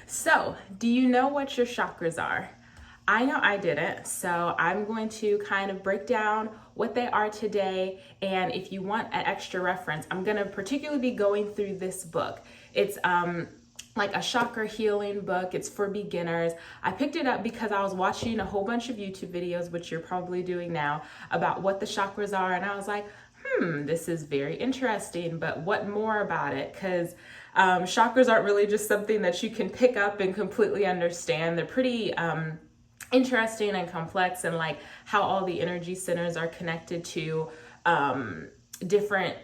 So, do you know what your chakras are? I know I didn't, so I'm going to kind of break down what they are today. And if you want an extra reference, I'm going to particularly be going through this book. It's like a chakra healing book. It's for beginners. I picked it up because I was watching a whole bunch of YouTube videos, which you're probably doing now, about what the chakras are. And I was like, this is very interesting, but what more about it? Because chakras aren't really just something that you can pick up and completely understand. They're pretty interesting and complex, and like how all the energy centers are connected to different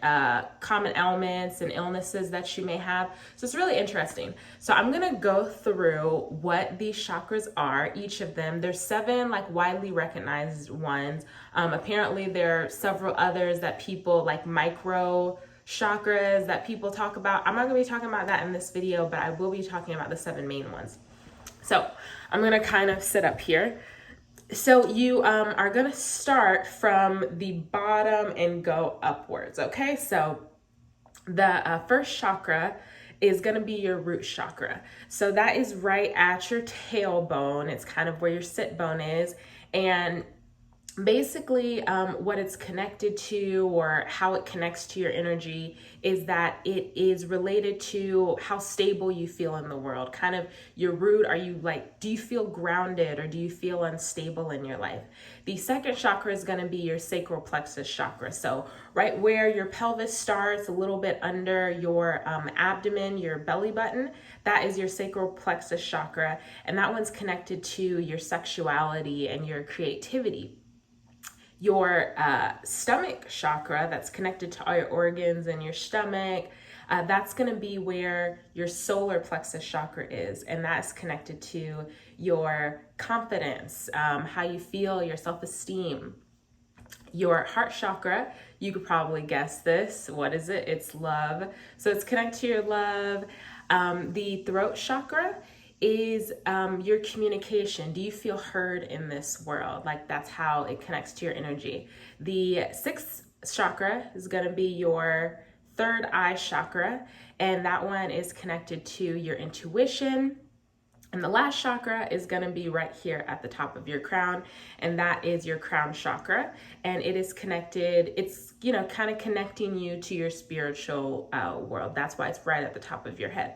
common elements and illnesses that you may have. So it's really interesting. So I'm gonna go through what these chakras are, each of them. There's 7 like widely recognized ones. Apparently there are several others that people like micro chakras that people talk about. I'm not gonna be talking about that in this video, but I will be talking about the 7 main ones. So I'm gonna kind of sit up here. So you are going to start from the bottom and go upwards, okay? So the first chakra is going to be your root chakra. So that is right at your tailbone. It's kind of where your sit bone is. And basically what it's connected to, or how it connects to your energy, is that it is related to how stable you feel in the world. Kind of your root, are you like, do you feel grounded or do you feel unstable in your life? The second chakra is going to be your sacral plexus chakra. So right where your pelvis starts, a little bit under your abdomen, your belly button, that is your sacral plexus chakra. And that one's connected to your sexuality and your creativity. Your stomach chakra, that's connected to all your organs and your stomach, that's going to be where your solar plexus chakra is, and that's connected to your confidence, how you feel, your self-esteem. Your heart chakra, you could probably guess this. What is it? It's love. So it's connected to your love. The throat chakra is your communication. Do you feel heard in this world? Like, that's how it connects to your energy. The sixth chakra is going to be your third eye chakra, and that one is connected to your intuition. And the last chakra is going to be right here at the top of your crown, and that is your crown chakra. And it is connected, it's, kind of connecting you to your spiritual world. That's why it's right at the top of your head.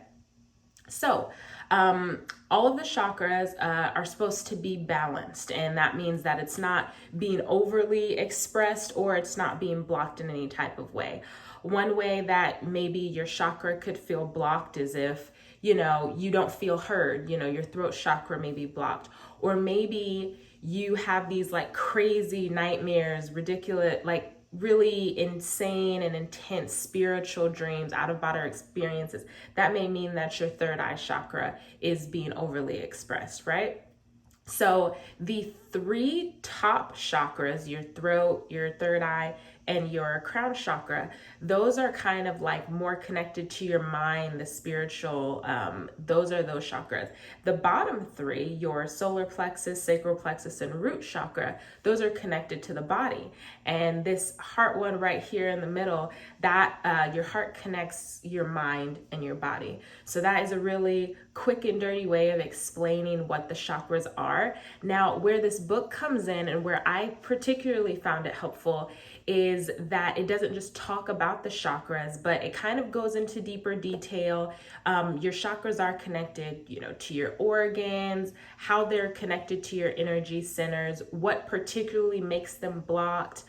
So all of the chakras are supposed to be balanced, and that means that it's not being overly expressed or it's not being blocked in any type of way. One way that maybe your chakra could feel blocked is if, you don't feel heard, your throat chakra may be blocked, or maybe you have these like crazy nightmares, ridiculous, like really insane and intense spiritual dreams, out of body experiences. That may mean that your third eye chakra is being overly expressed, right? So the 3 top chakras, your throat, your third eye, and your crown chakra, those are kind of like more connected to your mind, the spiritual, those are those chakras. The bottom 3, your solar plexus, sacral plexus, and root chakra, those are connected to the body. And this heart one right here in the middle, that your heart connects your mind and your body. So that is a really quick and dirty way of explaining what the chakras are. Now, where this book comes in and where I particularly found it helpful is that it doesn't just talk about the chakras, but it kind of goes into deeper detail. Your chakras are connected, to your organs, how they're connected to your energy centers, what particularly makes them blocked,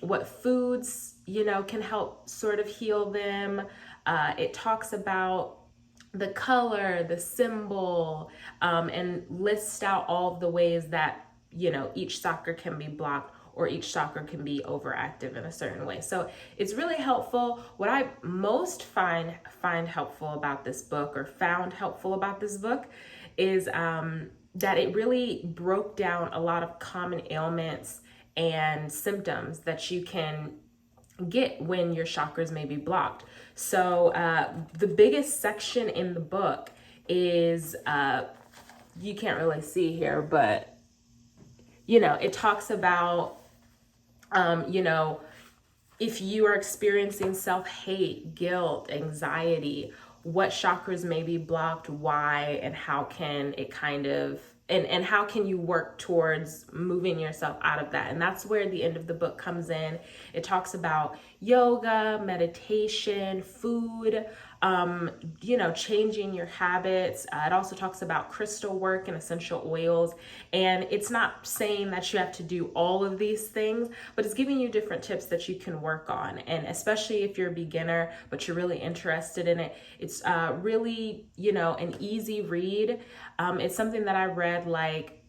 what foods, can help sort of heal them. It talks about the color, the symbol, and lists out all of the ways that, each chakra can be blocked or each chakra can be overactive in a certain way. So it's really helpful. What I most find helpful about this book, or found helpful about this book, is that it really broke down a lot of common ailments and symptoms that you can get when your chakras may be blocked. So the biggest section in the book is, you can't really see here, but it talks about, if you are experiencing self-hate, guilt, anxiety, what chakras may be blocked, why, and how can it kind of, and how can you work towards moving yourself out of that. And that's where the end of the book comes in. It talks about yoga, meditation, food, changing your habits. It also talks about crystal work and essential oils. And it's not saying that you have to do all of these things, but it's giving you different tips that you can work on. And especially if you're a beginner, but you're really interested in it, it's really, an easy read. It's something that I read like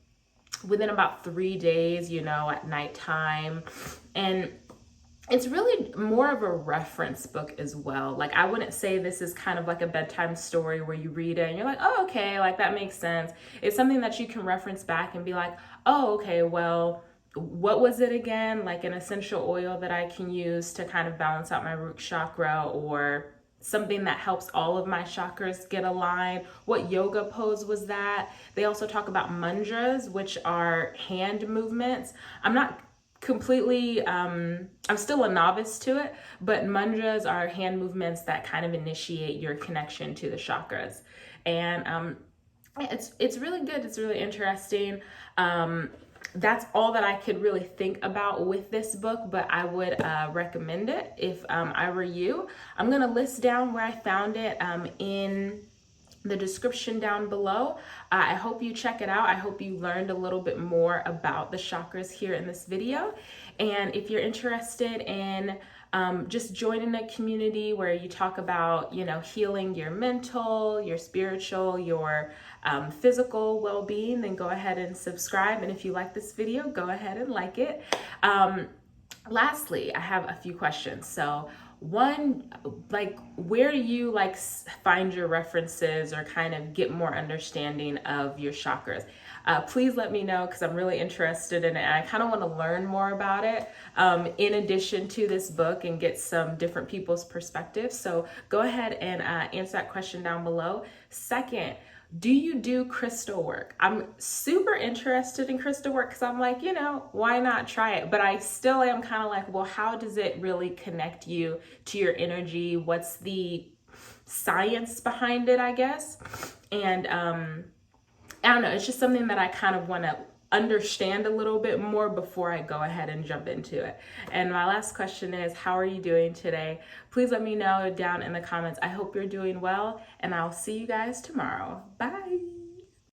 within about 3 days, at nighttime. And it's really more of a reference book as well. Like, I wouldn't say this is kind of like a bedtime story where you read it and you're like, oh, okay, like that makes sense. It's something that you can reference back and be like, oh, okay, well, what was it again? Like an essential oil that I can use to kind of balance out my root chakra, or something that helps all of my chakras get aligned. What yoga pose was that? They also talk about mudras, which are hand movements. I'm not completely, I'm still a novice to it, but mudras are hand movements that kind of initiate your connection to the chakras. And it's really good. It's really interesting. That's all that I could really think about with this book, but I would recommend it if I were you. I'm going to list down where I found it in the description down below. I hope you check it out. I hope you learned a little bit more about the chakras here in this video. And if you're interested in just joining a community where you talk about, healing your mental, your spiritual, your physical well-being, then go ahead and subscribe. And if you like this video, go ahead and like it. Lastly, I have a few questions. So one, like, where do you find your references or kind of get more understanding of your chakras? Please let me know, because I'm really interested in it. And I kind of want to learn more about it in addition to this book, and get some different people's perspectives. So go ahead and answer that question down below. Second, do you do crystal work? I'm super interested in crystal work because I'm like, why not try it? But I still am kind of like, well, how does it really connect you to your energy? What's the science behind it, I guess? And I don't know, it's just something that I kind of want to understand a little bit more before I go ahead and jump into it. And my last question is, how are you doing today? Please let me know down in the comments. I hope you're doing well, and I'll see you guys tomorrow. Bye.